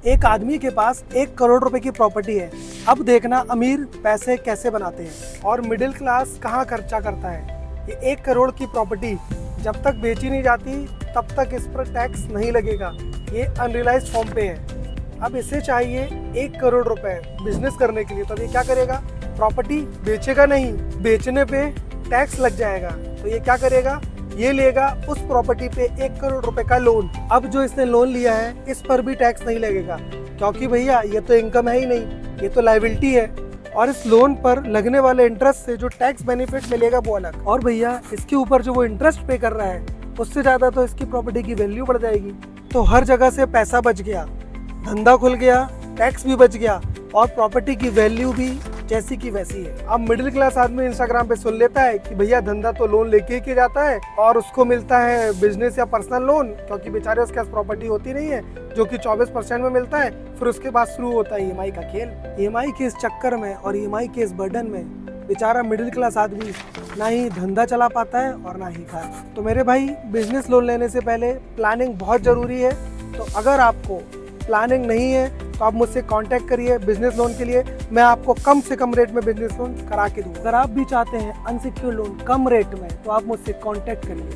एक आदमी के पास 1 करोड़ रुपए की प्रॉपर्टी है। अब देखना अमीर पैसे कैसे बनाते हैं और मिडिल क्लास कहाँ खर्चा करता है। ये 1 करोड़ की प्रॉपर्टी जब तक बेची नहीं जाती तब तक इस पर टैक्स नहीं लगेगा। ये अनरियलाइज्ड फॉर्म पे है। अब इसे चाहिए 1 करोड़ रुपए बिजनेस करने के लिए, तो ये क्या करेगा? प्रॉपर्टी बेचेगा नहीं, बेचने पे टैक्स लग जाएगा। तो ये क्या करेगा? ये लेगा उस प्रॉपर्टी पे 1 करोड़ रुपए का लोन। अब जो इसने लोन लिया है इस पर भी टैक्स नहीं लगेगा, क्योंकि भैया ये तो इनकम है ही नहीं, ये तो लायबिलिटी है। और इस लोन पर लगने वाले इंटरेस्ट से जो टैक्स बेनिफिट मिलेगा वो अलग। और भैया इसके ऊपर जो वो इंटरेस्ट पे कर रहा है उससे ज्यादा तो इसकी प्रॉपर्टी की वैल्यू बढ़ जाएगी। तो हर जगह से पैसा बच गया, धंधा खुल गया, टैक्स भी बच गया और प्रॉपर्टी की वैल्यू भी जैसी की वैसी है। अब मिडिल क्लास आदमी इंस्टाग्राम पे सुन लेता है कि भैया धंधा तो लोन लेके ही किया जाता है और उसको मिलता है बिजनेस या पर्सनल लोन, क्योंकि बेचारे उसके पास प्रॉपर्टी होती नहीं है, जो कि 24% में मिलता है। फिर उसके बाद शुरू होता है ईएमआई का खेल। ईएमआई के इस चक्कर में और ईएमआई के इस बर्डन में बेचारा मिडिल क्लास आदमी ना ही धंधा चला पाता है और ना ही घर। तो मेरे भाई, बिजनेस लोन लेने से पहले प्लानिंग बहुत जरूरी है। तो अगर आपको प्लानिंग नहीं है तो आप मुझसे कांटेक्ट करिए बिजनेस लोन के लिए। मैं आपको कम से कम रेट में बिजनेस लोन करा के दूँ। अगर आप भी चाहते हैं अनसिक्योर्ड लोन कम रेट में तो आप मुझसे कांटेक्ट करिए।